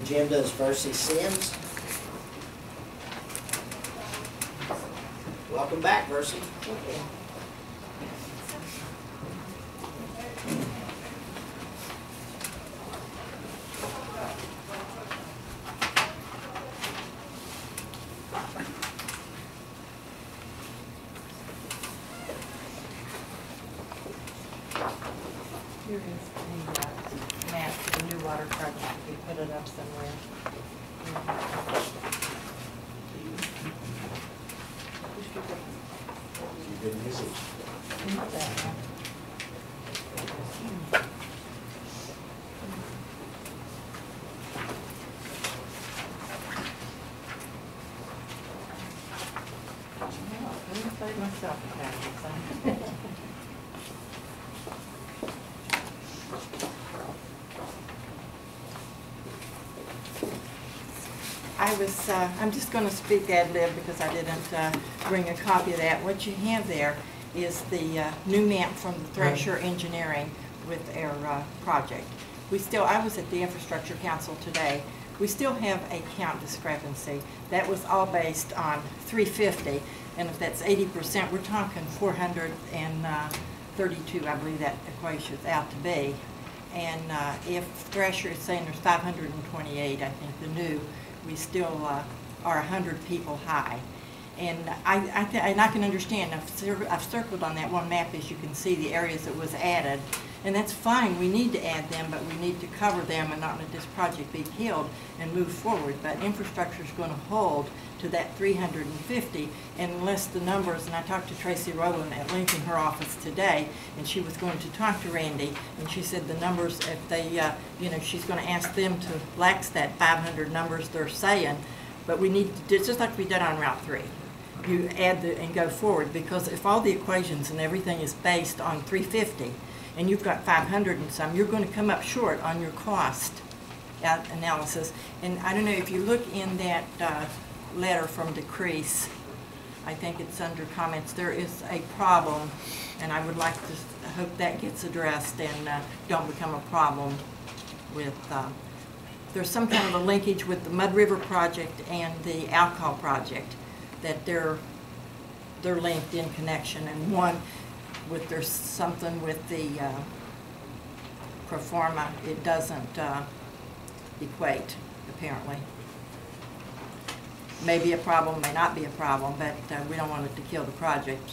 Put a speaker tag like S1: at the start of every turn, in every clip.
S1: Agenda is Versi Sims. Welcome back, Versi.
S2: Here is the map for the new water project. We put it up somewhere.
S1: Good music.
S2: Not that one. No, I didn't save myself a packet, so. I'm just going to speak ad lib because I didn't bring a copy of that. What you have there is the new map from the Thresher Engineering with their project. I was at the Infrastructure Council today. We still have a count discrepancy. That was all based on 350, and if that's 80%, we're talking 432, I believe that equation is out to be. And if Thresher is saying there's 528, I think the new, we still are 100 people high. And I can understand, I've circled on that one map, as you can see, the areas that was added. And that's fine, we need to add them, but we need to cover them and not let this project be killed and move forward. But infrastructure is going to hold to that 350, and unless the numbers, and I talked to Tracy Rowland at Lincoln, her office today, and she was going to talk to Randy, and she said the numbers, if they, she's going to ask them to lax that 500 numbers they're saying, but we need to do, just like we did on Route 3. You add and go forward, because if all the equations and everything is based on 350, and you've got 500 and some, you're going to come up short on your cost analysis. And I don't know, if you look in that letter from Decrease, I think it's under comments, there is a problem, and I would like to hope that gets addressed and don't become a problem with, there's some kind of a linkage with the Mud River project and the Alcohol project, that they're linked in connection, and one, there's something with the pro forma, it doesn't equate, apparently. May be a problem, may not be a problem, but we don't want it to kill the project.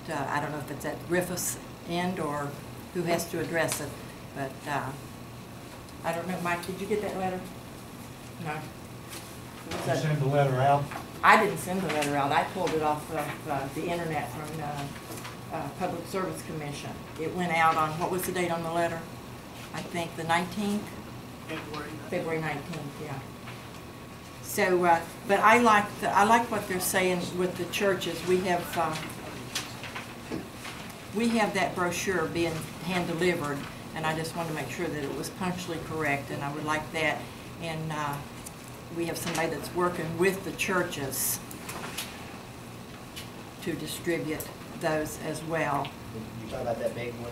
S2: I don't know if it's at Griffith's end or who has to address it, but I don't know. Mike, did you get that letter? No.
S3: Did you send the letter out?
S2: I didn't send the letter out. I pulled it off of the internet from Public Service Commission. It went out on, what was the date on the letter? I think the 19th? February 19th, yeah. So, but I like what they're saying with the churches. We have that brochure being hand delivered, and I just wanted to make sure that it was punctually correct, and I would like that. And we have somebody that's working with the churches to distribute those as well.
S1: You talking about that big one?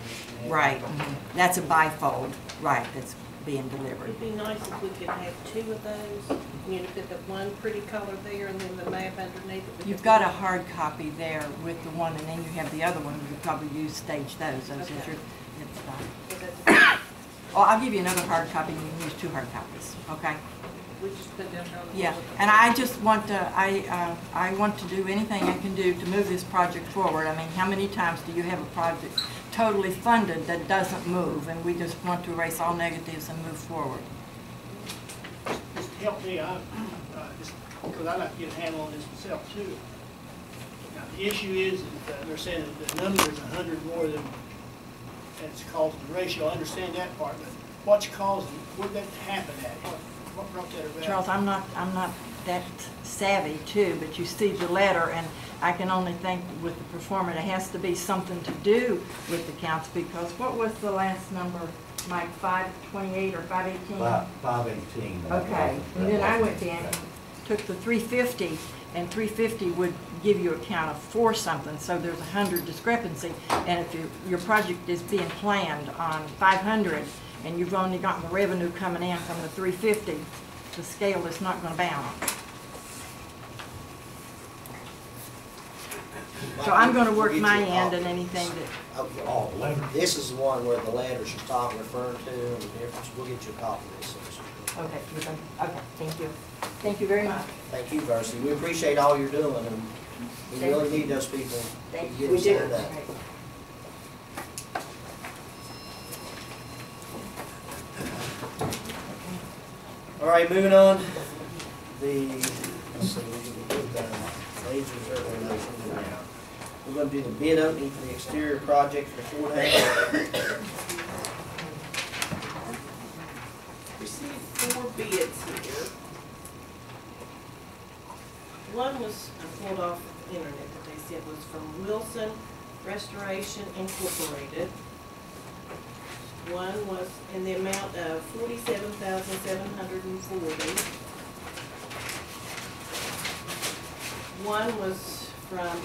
S2: Right. Mm-hmm. That's a bifold, right, that's being delivered.
S4: It'd be nice if we could have two of those. You know, put the one pretty color there and then the map underneath it.
S2: You've got a hard copy there with the one, and then you have the other one. You could probably stage those.
S4: Okay.
S2: Oh, I'll give you another hard copy, and you can use two hard copies, okay?
S4: We just put down on the
S2: Yeah, and I just want to, I want to do anything I can do to move this project forward. I mean, how many times do you have a project totally funded that doesn't move, and we just want to erase all negatives and move forward?
S5: Just help me out, just because I'd like to get a handle on this myself too. Now, the issue is that they're saying that the number is 100 more than that's causing the ratio. I understand that part, but what's causing, where did that happen at? What brought that about?
S2: Charles, I'm not that savvy too, but you see the letter, and I can only think with the performer, it has to be something to do with the counts, because what was the last number, Mike, 528 or 518?
S3: 518.
S2: Okay, and then I went down and took the 350, and 350 would give you a count of 4 something, so there's 100 discrepancy, and if your project is being planned on 500, and you've only gotten the revenue coming in from the 350, the scale is not gonna balance. So I'm gonna work
S1: We'll get
S2: my
S1: you a
S2: end
S1: copy.
S2: and anything that,
S3: Oh, letter.
S1: This is the one where the letters you're talking, referring to, and the difference. We'll get you a copy of this.
S2: okay, you're gonna, okay, thank you. Thank you very much.
S1: Thank you, Varsity. We appreciate all you're doing, and we really need those people to get us signed up. All right, moving on. Let's see, we can do wage reserve donation now. We're gonna do the bid opening for the exterior project for Fort Hays.
S4: Received 4 bids here. One was pulled off the internet that they said was from Wilson Restoration Incorporated. One was in the amount of $47,740. One was from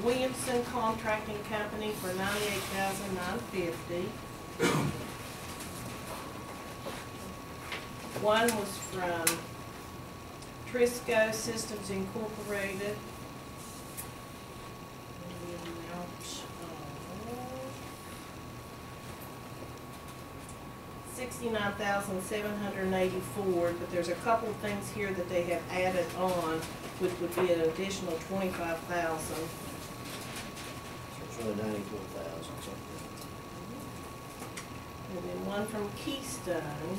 S4: Williamson Contracting Company for $98,950. One was from Trisco Systems Incorporated. And the amount of $69,784, but there's a couple of things here that they have added on, which would be an additional $25,000.
S1: So it's really 94,000 something.
S4: And then one from Keystone.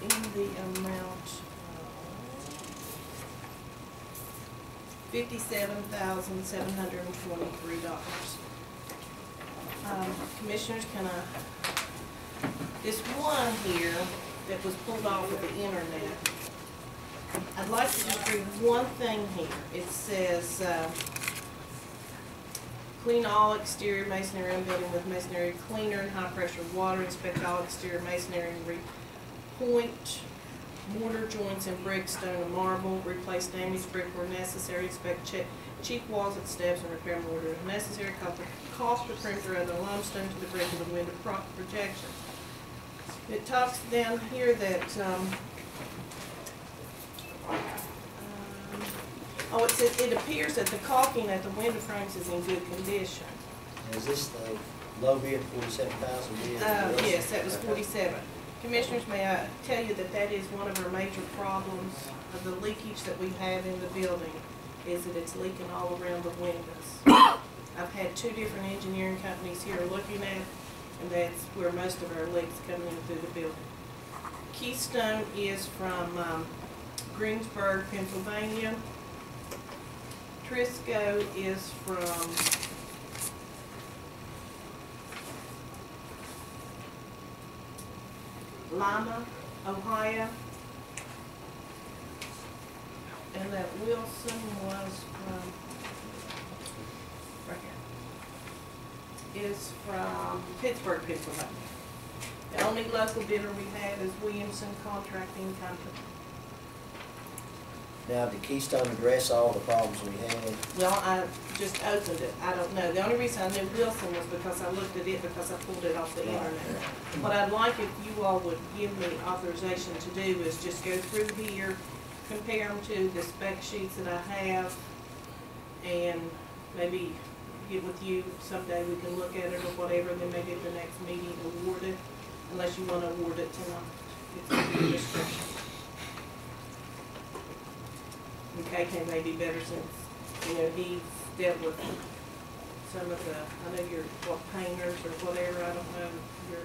S4: In the amount of $57,723. Commissioners, this one here that was pulled off of the internet, I'd like to just read one thing here. It says, clean all exterior masonry and building with masonry cleaner and high pressure water, inspect all exterior masonry and repoint mortar joints and brick, stone and marble, replace damaged brick where necessary, inspect cheek walls and steps and repair mortar if necessary, cost the perimeter of the limestone to the brick of the window projection. It talks down here that, it says, it appears that the caulking at the window frames is in good condition.
S1: Is this the low bid, 47,000 bid?
S4: Yes, that was 47. Commissioners, may I tell you that that is one of our major problems of the leakage that we have in the building, is that it's leaking all around the windows. I've had 2 different engineering companies here looking at it, and that's where most of our leaks come in through the building. Keystone is from Greensburg, Pennsylvania. Trisco is from Lima, Ohio. And that Wilson was from, right here, is from Pittsburgh, Pennsylvania. The only local bidder we have is Williamson Contracting Company.
S1: Now, did Keystone address all the problems we had?
S4: Well, I just opened it. I don't know. The only reason I knew Wilson was because I looked at it because I pulled it off the internet. What I'd like if you all would give me authorization to do is just go through here, compare them to the spec sheets that I have, and maybe get with you someday. We can look at it or whatever, then maybe at the next meeting award it, unless you want to award it tonight. It's at your discretion. Okay, maybe better since, he's dealt with some of the, I know you're, painters or whatever, I don't know, you're.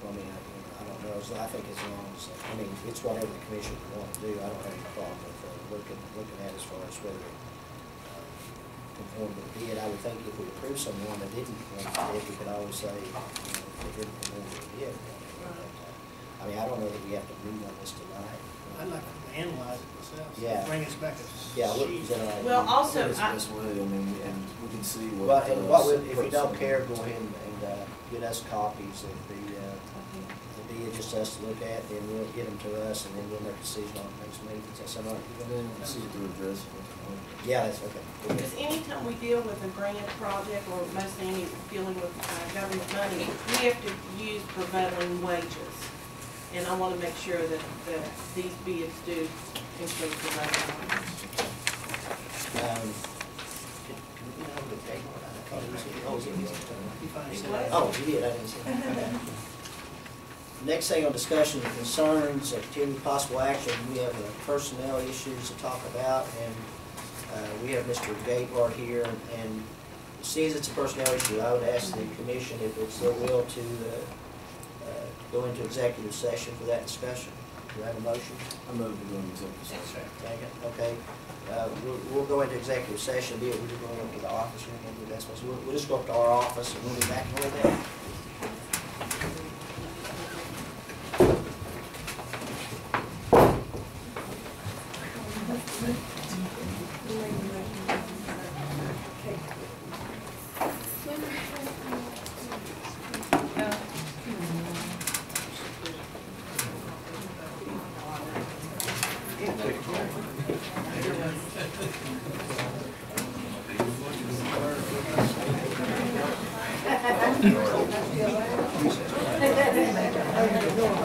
S1: Well, I don't know, so I think as long as, it's whatever the commission would want to do. I don't have any problem with looking at as far as whether it conformed to the bid. I would think if we approved someone that didn't want to bid, we could always say, it didn't conform to the bid. I don't know that we have to move on this tonight.
S5: I'd like to analyze it myself.
S1: Yeah.
S5: Bring us back a
S1: Yeah, what,
S5: sheet.
S4: Well, also,
S6: It's the best way, and we can see what.
S1: Well, and what would, if you don't care, go ahead and get us copies of the bid, just us to look at, then we'll get them to us, and then we'll make a decision on the next meeting. Does that sound all right?
S6: Then we see the address.
S1: Yeah, that's okay.
S4: Because anytime anytime we deal with a grant project or mostly any dealing with government money, we have to use prevailing wages. And I want to make sure that these bids do include prevailing wages.
S1: Oh, you did, I didn't see that. Okay. Next thing on discussion and concerns, continued possible action, we have personnel issues to talk about, and we have Mr. Gabehart here, and since it's a personnel issue, I would ask the commission if it's their will to go into executive session for that discussion. Do I have a motion?
S6: I move to go into executive session.
S1: Second, okay. We'll go into executive session, we're just going up to the office, we'll just go up to our office, and we'll be back in a little bit.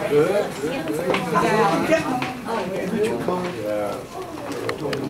S3: Good.